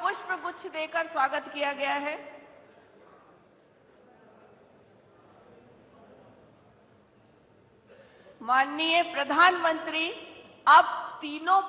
पुष्प गुच्छ देकर स्वागत किया गया है। माननीय प्रधानमंत्री अब तीनों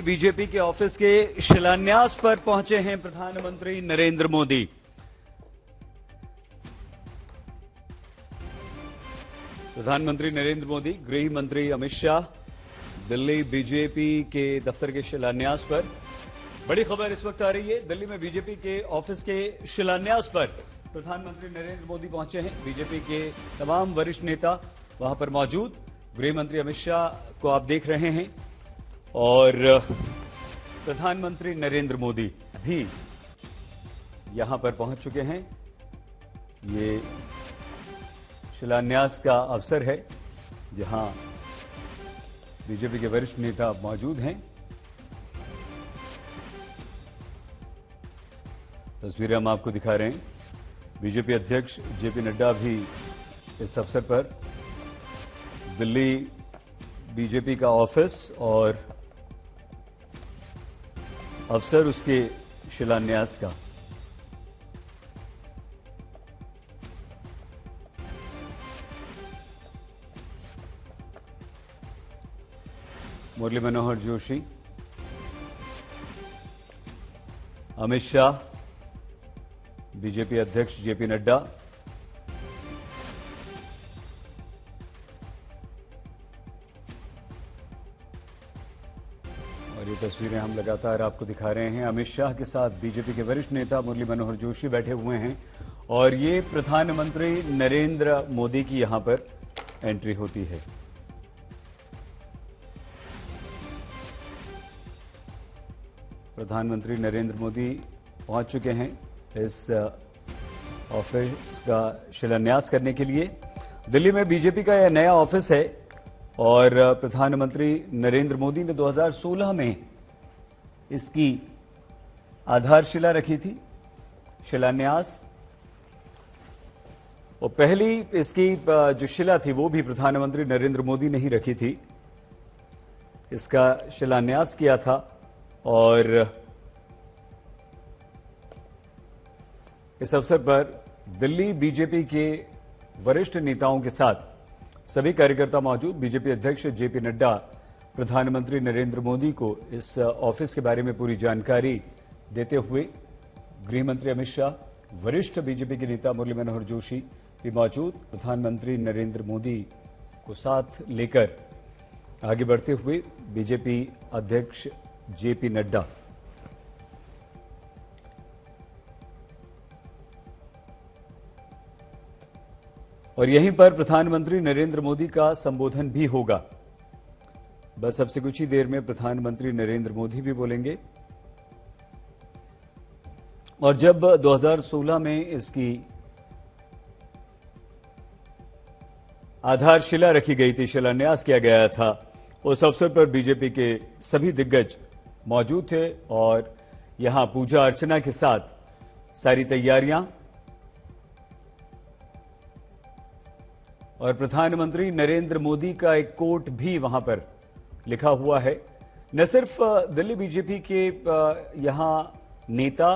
बीजेपी के ऑफिस के शिलान्यास पर पहुंचे हैं प्रधानमंत्री नरेंद्र मोदी। प्रधानमंत्री नरेंद्र मोदी, गृह मंत्री अमित शाह दिल्ली बीजेपी के दफ्तर के शिलान्यास पर। बड़ी खबर इस वक्त आ रही है, दिल्ली में बीजेपी के ऑफिस के शिलान्यास पर प्रधानमंत्री नरेंद्र मोदी पहुंचे हैं। बीजेपी के तमाम वरिष्ठ नेता वहां पर मौजूद। गृह मंत्री अमित शाह को आप देख रहे हैं और प्रधानमंत्री नरेंद्र मोदी भी यहां पर पहुंच चुके हैं। ये शिलान्यास का अवसर है जहां बीजेपी के वरिष्ठ नेता मौजूद हैं। तस्वीरें हम आपको दिखा रहे हैं। बीजेपी अध्यक्ष जेपी नड्डा भी इस अवसर पर दिल्ली बीजेपी का ऑफिस और अवसर उसके शिलान्यास का। मुरली मनोहर जोशी, अमित शाह, बीजेपी अध्यक्ष जेपी नड्डा, और ये तस्वीरें हम लगातार आपको दिखा रहे हैं। अमित शाह के साथ बीजेपी के वरिष्ठ नेता मुरली मनोहर जोशी बैठे हुए हैं और ये प्रधानमंत्री नरेंद्र मोदी की यहां पर एंट्री होती है। प्रधानमंत्री नरेंद्र मोदी पहुंच चुके हैं इस ऑफिस का शिलान्यास करने के लिए। दिल्ली में बीजेपी का यह नया ऑफिस है और प्रधानमंत्री नरेंद्र मोदी ने 2016 में इसकी आधारशिला रखी थी, शिलान्यास। और पहली इसकी जो शिला थी वो भी प्रधानमंत्री नरेंद्र मोदी ने ही रखी थी। इसका शिलान्यास किया था और इस अवसर पर दिल्ली बीजेपी के वरिष्ठ नेताओं के साथ सभी कार्यकर्ता मौजूद। बीजेपी अध्यक्ष जेपी नड्डा प्रधानमंत्री नरेंद्र मोदी को इस ऑफिस के बारे में पूरी जानकारी देते हुए, गृह मंत्री अमित शाह, वरिष्ठ बीजेपी के नेता मुरली मनोहर जोशी भी मौजूद। प्रधानमंत्री नरेंद्र मोदी को साथ लेकर आगे बढ़ते हुए बीजेपी अध्यक्ष जेपी नड्डा। और यहीं पर प्रधानमंत्री नरेंद्र मोदी का संबोधन भी होगा। बस अब से कुछ ही देर में प्रधानमंत्री नरेंद्र मोदी भी बोलेंगे। और जब 2016 में इसकी आधारशिला रखी गई थी, शिलान्यास किया गया था, उस अवसर पर बीजेपी के सभी दिग्गज मौजूद थे और यहां पूजा अर्चना के साथ सारी तैयारियां और प्रधानमंत्री नरेंद्र मोदी का एक कोट भी वहां पर लिखा हुआ है। न सिर्फ दिल्ली बीजेपी के यहां नेता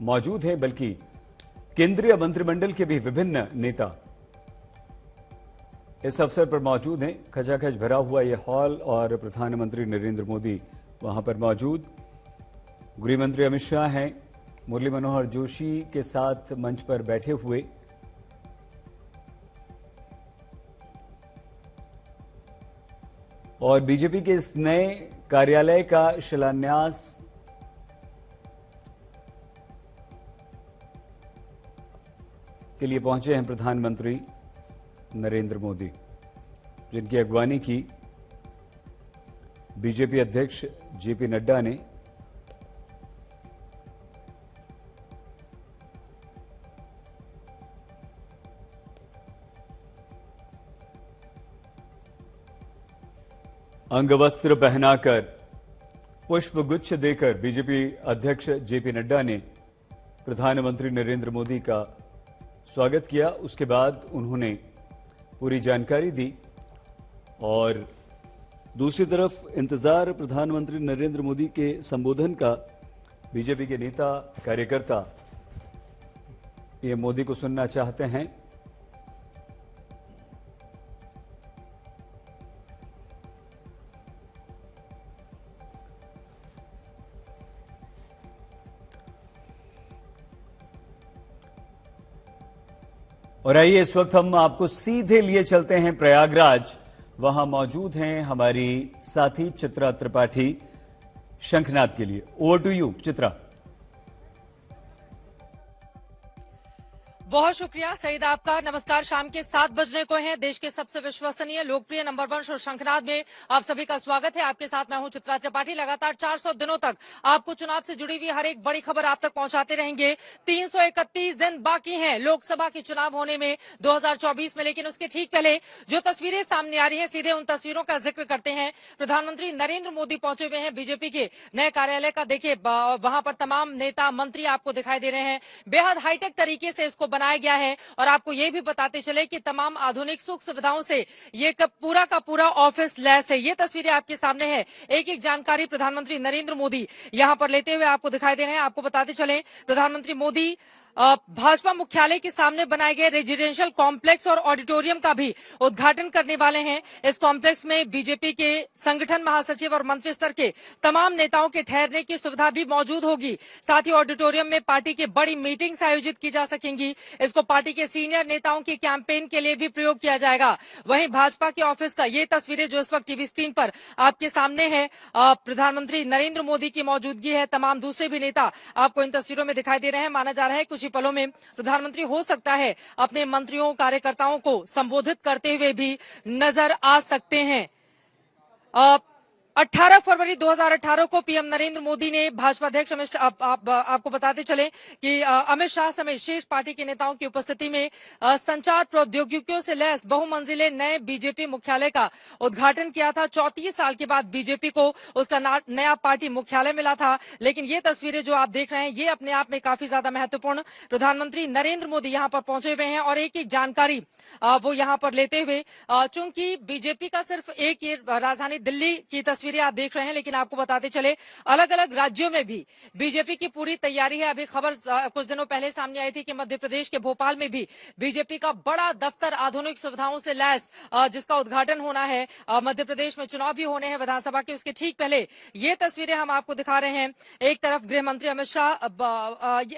मौजूद हैं, बल्कि केंद्रीय मंत्रिमंडल के भी विभिन्न नेता इस अवसर पर मौजूद हैं। खचाखच भरा हुआ यह हॉल और प्रधानमंत्री नरेंद्र मोदी वहां पर मौजूद। गृह मंत्री अमित शाह हैं, मुरली मनोहर जोशी के साथ मंच पर बैठे हुए। और बीजेपी के इस नए कार्यालय का शिलान्यास के लिए पहुंचे हैं प्रधानमंत्री नरेंद्र मोदी, जिनकी अगवानी की बीजेपी अध्यक्ष जेपी नड्डा ने। अंगवस्त्र पहनाकर, पुष्प गुच्छ देकर बीजेपी अध्यक्ष जेपी नड्डा ने प्रधानमंत्री नरेंद्र मोदी का स्वागत किया। उसके बाद उन्होंने पूरी जानकारी दी और दूसरी तरफ इंतजार प्रधानमंत्री नरेंद्र मोदी के संबोधन का बीजेपी के नेता कार्यकर्ता पीएम मोदी को सुनना चाहते हैं। और आइए इस वक्त हम आपको सीधे लिए चलते हैं प्रयागराज। वहां मौजूद हैं हमारी साथी चित्रा त्रिपाठी शंखनाद के लिए। Over to you Chitra. बहुत शुक्रिया सईद आपका। नमस्कार। शाम के 7 बजने को हैं। देश के सबसे विश्वसनीय लोकप्रिय नंबर 1 शो शंखनाद में आप सभी का स्वागत है। आपके साथ मैं हूं चित्रा त्रिपाठी। लगातार 400 दिनों तक आपको चुनाव से जुड़ी हुई हर एक बड़ी खबर आप तक पहुंचाते रहेंगे। 331 दिन बाकी हैं लोकसभा के चुनाव होने में 2024 में, लेकिन उसके ठीक पहले जो तस्वीरें सामने आ रही हैं, सीधे उन तस्वीरों का जिक्र करते हैं। प्रधानमंत्री नरेंद्र मोदी पहुंचे हुए हैं बीजेपी के नए कार्यालय का। देखिए वहां पर तमाम नेता मंत्री आपको दिखाई दे रहे हैं। बेहद हाईटेक तरीके से इसको बनाया गया है और आपको ये भी बताते चले कि तमाम आधुनिक सुख सुविधाओं से ये पूरा का पूरा ऑफिस लैस है। ये तस्वीरें आपके सामने है। एक एक जानकारी प्रधानमंत्री नरेंद्र मोदी यहां पर लेते हुए आपको दिखाई दे रहे हैं। आपको बताते चले प्रधानमंत्री मोदी भाजपा मुख्यालय के सामने बनाए गए रेजिडेंशियल कॉम्प्लेक्स और ऑडिटोरियम का भी उद्घाटन करने वाले हैं। इस कॉम्प्लेक्स में बीजेपी के संगठन महासचिव और मंत्री स्तर के तमाम नेताओं के ठहरने की सुविधा भी मौजूद होगी। साथ ही ऑडिटोरियम में पार्टी की बड़ी मीटिंग्स आयोजित की जा सकेंगी। इसको पार्टी के सीनियर नेताओं की कैंपेन के लिए भी प्रयोग किया जाएगा। वहीं भाजपा के ऑफिस का ये तस्वीरें जो इस वक्त टीवी स्क्रीन पर आपके सामने है, प्रधानमंत्री नरेंद्र मोदी की मौजूदगी है। तमाम दूसरे भी नेता आपको इन तस्वीरों में दिखाई दे रहे हैं। माना जा रहा है कुछ ही पलों में प्रधानमंत्री हो सकता है अपने मंत्रियों कार्यकर्ताओं को संबोधित करते हुए भी नजर आ सकते हैं। 18 फरवरी 2018 को पीएम नरेंद्र मोदी ने भाजपा अध्यक्ष अमित शाह आपको बताते चले कि अमित शाह समेत शीर्ष पार्टी के नेताओं की उपस्थिति में संचार प्रौद्योगिकियों से लैस बहुमंजिले नए बीजेपी मुख्यालय का उद्घाटन किया था। 34 साल के बाद बीजेपी को उसका नया पार्टी मुख्यालय मिला था। लेकिन ये तस्वीरें जो आप देख रहे हैं ये अपने आप में काफी ज्यादा महत्वपूर्ण। प्रधानमंत्री नरेंद्र मोदी यहाँ पर पहुंचे हुए हैं और एक एक जानकारी वो यहाँ पर लेते हुए, चूंकि बीजेपी का सिर्फ एक ही राजधानी दिल्ली की तस्वीरें आप देख रहे हैं, लेकिन आपको बताते चले अलग अलग राज्यों में भी बीजेपी की पूरी तैयारी है। अभी खबर कुछ दिनों पहले सामने आई थी कि मध्य प्रदेश के भोपाल में भी बीजेपी का बड़ा दफ्तर आधुनिक सुविधाओं से लैस जिसका उद्घाटन होना है। मध्य प्रदेश में चुनाव भी होने हैं विधानसभा के, उसके ठीक पहले ये तस्वीरें हम आपको दिखा रहे हैं। एक तरफ गृह मंत्री अमित शाह,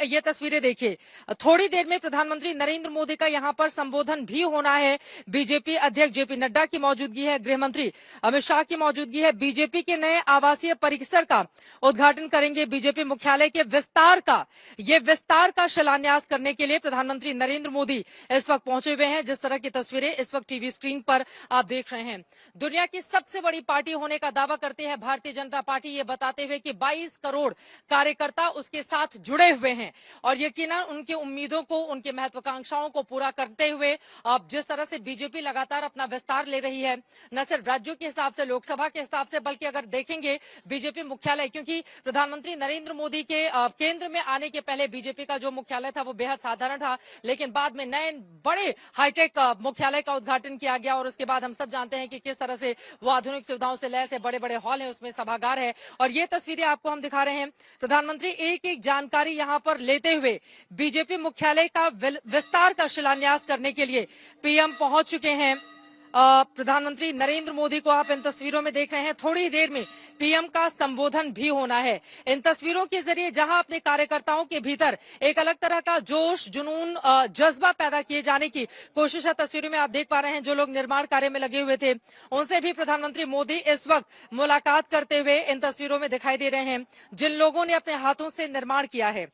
ये तस्वीरें देखिए। थोड़ी देर में प्रधानमंत्री नरेंद्र मोदी का यहाँ पर संबोधन भी होना है। बीजेपी अध्यक्ष जेपी नड्डा की मौजूदगी है, गृह मंत्री अमित शाह की मौजूदगी है, बीजेपी बीजेपी के नए आवासीय परिसर का उद्घाटन करेंगे। बीजेपी मुख्यालय के विस्तार का शिलान्यास करने के लिए प्रधानमंत्री नरेंद्र मोदी इस वक्त पहुंचे हुए हैं। जिस तरह की तस्वीरें इस वक्त टीवी स्क्रीन पर आप देख रहे हैं, दुनिया की सबसे बड़ी पार्टी होने का दावा करती है भारतीय जनता पार्टी, ये बताते हुए कि 22 करोड़ कार्यकर्ता उसके साथ जुड़े हुए हैं और यकीनन उनकी उम्मीदों को, उनकी महत्वाकांक्षाओं को पूरा करते हुए अब जिस तरह से बीजेपी लगातार अपना विस्तार ले रही है, न सिर्फ राज्यों के हिसाब से, लोकसभा के हिसाब से, बल्कि अगर देखेंगे बीजेपी मुख्यालय, क्योंकि प्रधानमंत्री नरेंद्र मोदी के केंद्र में आने के पहले बीजेपी का जो मुख्यालय था वो बेहद साधारण था, लेकिन बाद में नए बड़े हाईटेक मुख्यालय का उद्घाटन किया गया और उसके बाद हम सब जानते हैं कि किस तरह से वो आधुनिक सुविधाओं से लैस है, बड़े बड़े हॉल है, उसमें सभागार है और ये तस्वीरें आपको हम दिखा रहे हैं। प्रधानमंत्री एक एक जानकारी यहां पर लेते हुए बीजेपी मुख्यालय का विस्तार का शिलान्यास करने के लिए पीएम पहुंच चुके हैं। प्रधानमंत्री नरेंद्र मोदी को आप इन तस्वीरों में देख रहे हैं। थोड़ी ही देर में पीएम का संबोधन भी होना है। इन तस्वीरों के जरिए जहां अपने कार्यकर्ताओं के भीतर एक अलग तरह का जोश, जुनून, जज्बा पैदा किए जाने की कोशिश है। तस्वीरों में आप देख पा रहे हैं जो लोग निर्माण कार्य में लगे हुए थे उनसे भी प्रधानमंत्री मोदी इस वक्त मुलाकात करते हुए इन तस्वीरों में दिखाई दे रहे हैं। जिन लोगों ने अपने हाथों से निर्माण किया है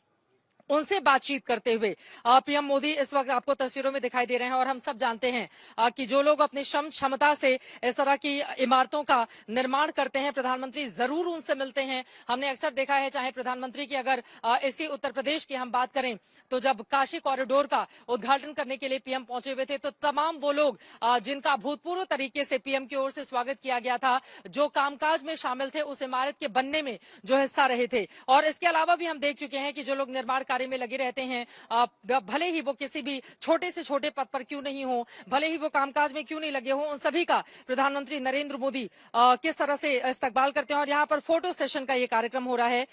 उनसे बातचीत करते हुए पीएम मोदी इस वक्त आपको तस्वीरों में दिखाई दे रहे हैं और हम सब जानते हैं कि जो लोग अपनी श्रम क्षमता से इस तरह की इमारतों का निर्माण करते हैं, प्रधानमंत्री जरूर उनसे मिलते हैं। हमने अक्सर देखा है, चाहे प्रधानमंत्री की अगर इसी उत्तर प्रदेश की हम बात करें तो जब काशी कॉरिडोर का उद्घाटन करने के लिए पीएम पहुंचे हुए थे तो तमाम वो लोग जिनका भूतपूर्व तरीके से पीएम की ओर से स्वागत किया गया था, जो कामकाज में शामिल थे, उस इमारत के बनने में जो हिस्सा रहे थे। और इसके अलावा भी हम देख चुके हैं कि जो लोग निर्माण कार्य में लगे रहते हैं, भले ही वो किसी भी छोटे से छोटे पद पर क्यों नहीं हो, भले ही वो कामकाज में क्यों नहीं लगे हो, उन सभी का प्रधानमंत्री नरेंद्र मोदी किस तरह से इस्तकबाल करते हैं। और यहाँ पर फोटो सेशन का ये कार्यक्रम हो रहा है।